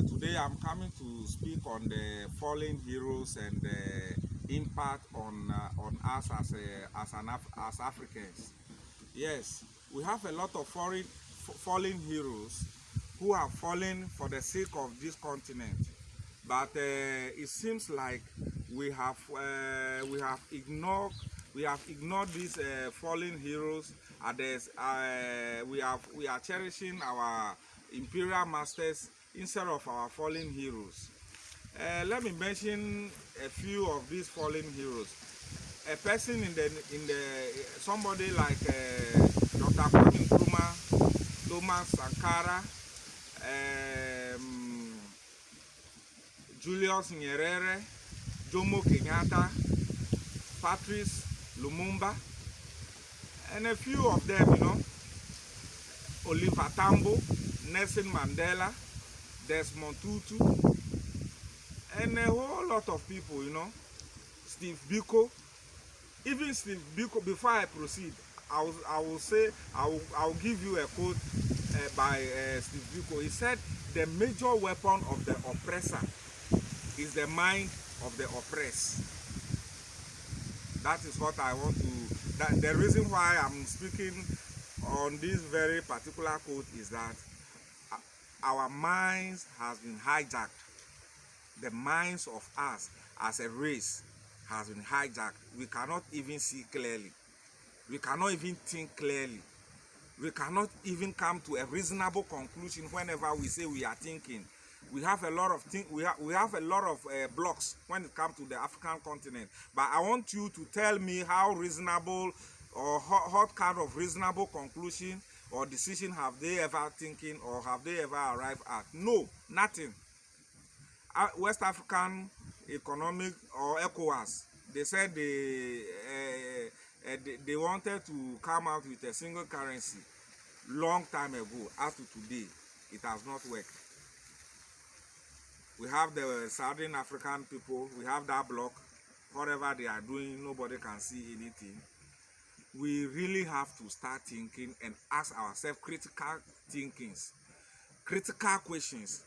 Today I'm coming to speak on the fallen heroes and the impact on us as Africans. Yes, we have a lot of fallen heroes who have fallen for the sake of this continent, but it seems like we have ignored these fallen heroes. We are cherishing our imperial masters instead of our fallen heroes. Let me mention a few of these fallen heroes. A person in the somebody like Dr. Kwame Nkrumah, Thomas Sankara, Julius Nyerere, Jomo Kenyatta, Patrice Lumumba, and a few of them, Oliver Tambo, Nelson Mandela, Desmond Tutu, and a whole lot of people, Steve Biko. Even Steve Biko, before I proceed, I will give you a quote by Steve Biko. He said, the major weapon of the oppressor is the mind of the oppressed. That is what I want to, the reason why I'm speaking on this very particular quote is that our minds has been hijacked. The minds of us as a race has been hijacked. We cannot even see clearly. We cannot even think clearly. We cannot even come to a reasonable conclusion whenever we say we are thinking. We have a lot of blocks when it comes to the African continent. But I want you to tell me how reasonable or what kind of reasonable conclusion or decision have they ever thinking or have they ever arrived at? No, nothing. West African Economic or ECOWAS, they said they wanted to come out with a single currency long time ago. Up to today, it has not worked. We have the Southern African people, we have that block. Whatever they are doing, nobody can see anything. We really have to start thinking and ask ourselves critical thinkings, critical questions.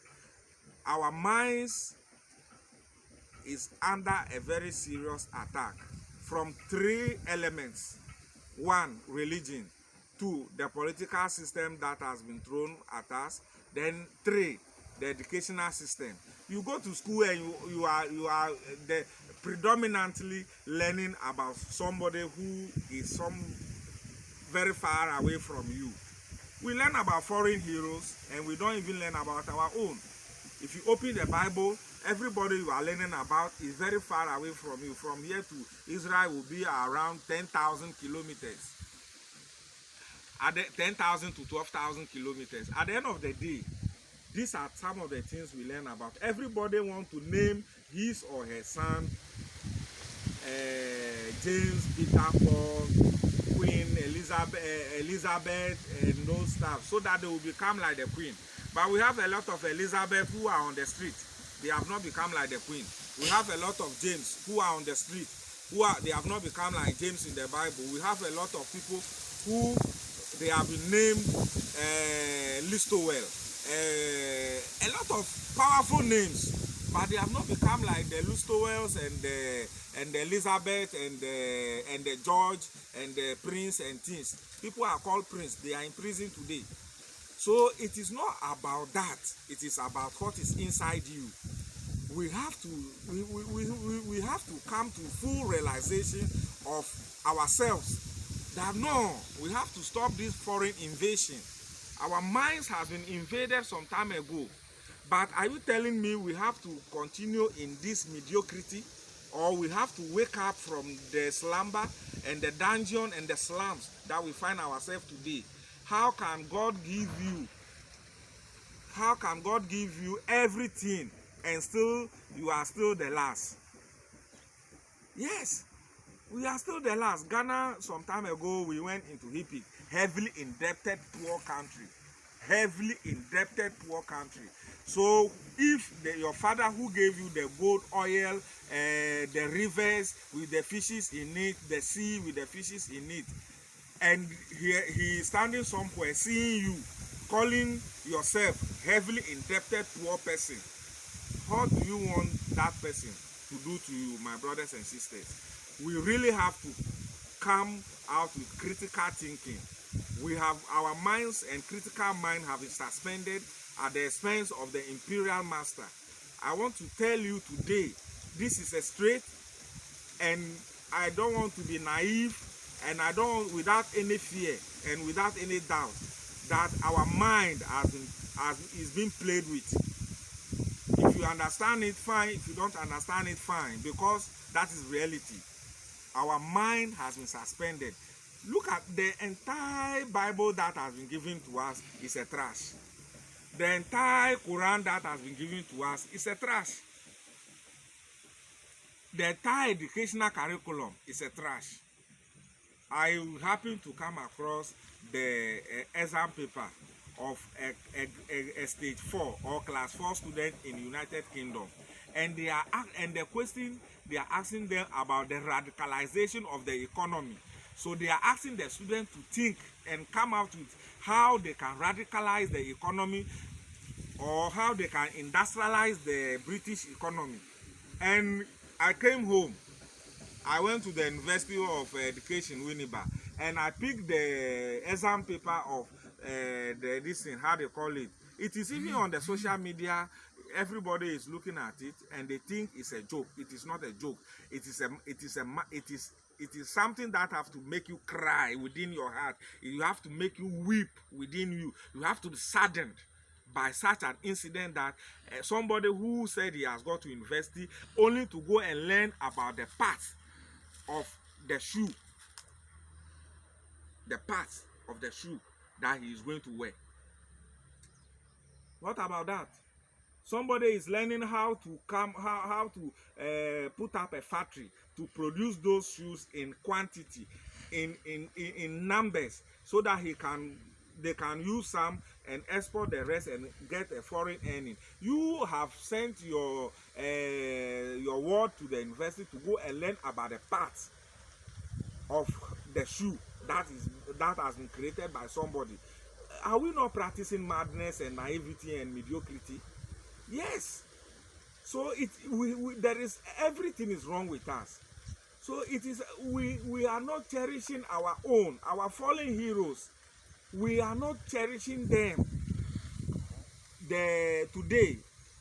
Our minds is under a very serious attack from three elements. One, religion. Two, the political system that has been thrown at us. Then three, the educational system. You go to school and you are predominantly learning about somebody who is very far away from you. We learn about foreign heroes and we don't even learn about our own. If you open the Bible, everybody you are learning about is very far away from you. From here to Israel will be around 10,000 kilometers. At 10,000 to 12,000 kilometers. At the end of the day, these are some of the things we learn about. Everybody wants to name his or her son James, Peter, Paul, Queen Elizabeth, and those stuff, so that they will become like the Queen. But we have a lot of Elizabeth who are on the street. They have not become like the Queen. We have a lot of James who are on the street. They have not become like James in the Bible. We have a lot of people who they have been named Listowel. A lot of powerful names, but they have not become like the Listowells and the Elizabeth and the George and the Prince and things. People are called Prince. They are in prison today. So it is not about that. It is about what is inside you. We have to come to full realization of ourselves that no, we have to stop this foreign invasion. Our minds have been invaded some time ago. But are you telling me we have to continue in this mediocrity, or we have to wake up from the slumber and the dungeon and the slums that we find ourselves today? How can God give you everything and still you are still the last? Yes, we are still the last. Ghana, some time ago, we went into HIPIC, heavily indebted poor country. Heavily indebted poor country. So if your father who gave you the gold, oil, the rivers with the fishes in it, the sea with the fishes in it, and he is standing somewhere seeing you calling yourself heavily indebted poor person, how do you want that person to do to you, my brothers and sisters? We really have to come out with critical thinking. We have our minds and critical mind have been suspended at the expense of the imperial master. I want to tell you today, this is a straight, and I don't want to be naive, and I don't, without any fear and without any doubt, that our mind is being played with. If you understand it, fine. If you don't understand it, fine, because that is reality. Our mind has been suspended. Look at the entire Bible that has been given to us is a trash. The entire Quran that has been given to us is a trash. The entire educational curriculum is a trash. I happened to come across the exam paper of a stage 4 or class 4 student in United Kingdom, and the question they are asking them about the radicalization of the economy. So they are asking the student to think and come out with how they can radicalize the economy, or how they can industrialize the British economy. And I came home. I went to the University of Education, Winneba, and I picked the exam paper of this thing, how they call it. It is even on the social media. Everybody is looking at it, and they think it's a joke. It is not a joke. It is something that have to make you cry within your heart. You have to make you weep within you. You have to be saddened by such an incident that somebody who said he has got to university only to go and learn about the parts of the shoe, that he is going to wear. What about that? Somebody is learning how to put up a factory to produce those shoes in quantity, in numbers, so that they can use some and export the rest and get a foreign earning. You have sent your word to the university to go and learn about the parts of the shoe that has been created by somebody. Are we not practicing madness and naivety and mediocrity? Yes. So there is, everything is wrong with us. So it is, we are not cherishing our fallen heroes. We are not cherishing them. Today,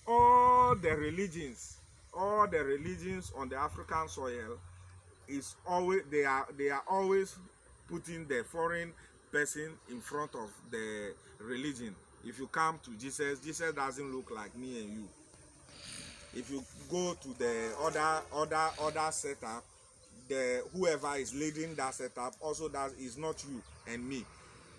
all the religions on the African soil is always, they are always putting the foreign person in front of the religion. If you come to Jesus doesn't look like me and you. If you go to the other setup, whoever is leading that setup also is not you and me.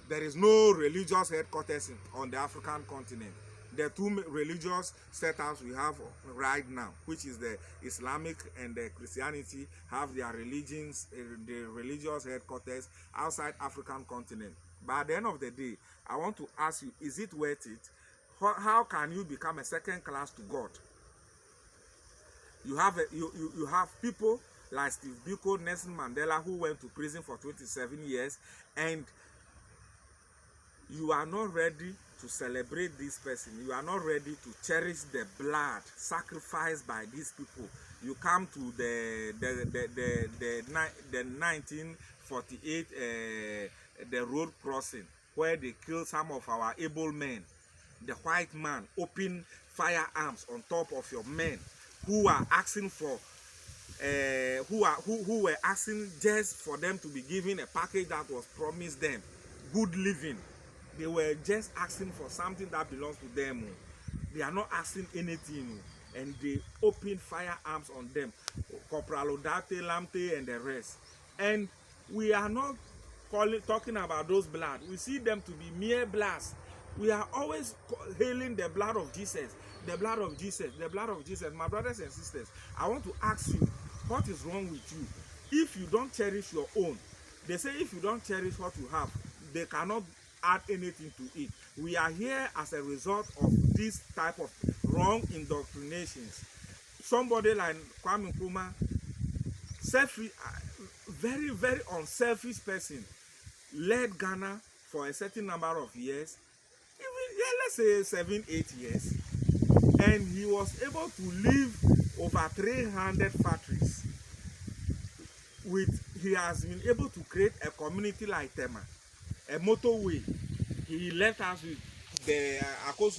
There is no religious headquarters on the African continent. The two religious setups we have right now, which is the Islamic and the Christianity, have their religions, the religious headquarters outside African continent. But at the end of the day, I want to ask you, is it worth it? How can you become a second class to God? You have you have people like Steve Biko, Nelson Mandela, who went to prison for 27 years, and you are not ready to celebrate this person. You are not ready to cherish the blood sacrificed by these people. You come to the 1948 the road crossing where they killed some of our able men. The white man opened firearms on top of your men who are asking for who were asking just for them to be given a package that was promised them, good living. They were just asking for something that belongs to them. They are not asking anything, and they opened firearms on them. Corporal Odate, Lamte, and the rest. And we are not talking about those blood. We see them to be mere blasts. We are always hailing the blood of Jesus, the blood of Jesus, the blood of Jesus. My brothers and sisters, I want to ask you, what is wrong with you? If you don't cherish your own, they say if you don't cherish what you have, they cannot add anything to it. We are here as a result of this type of wrong indoctrinations. Somebody like Kwame Nkrumah, very, very unselfish person, led Ghana for a certain number of years. let's say 7-8 years, and he was able to leave over 300 factories. He has been able to create a community like Tema, a motorway. He left us with the Akoso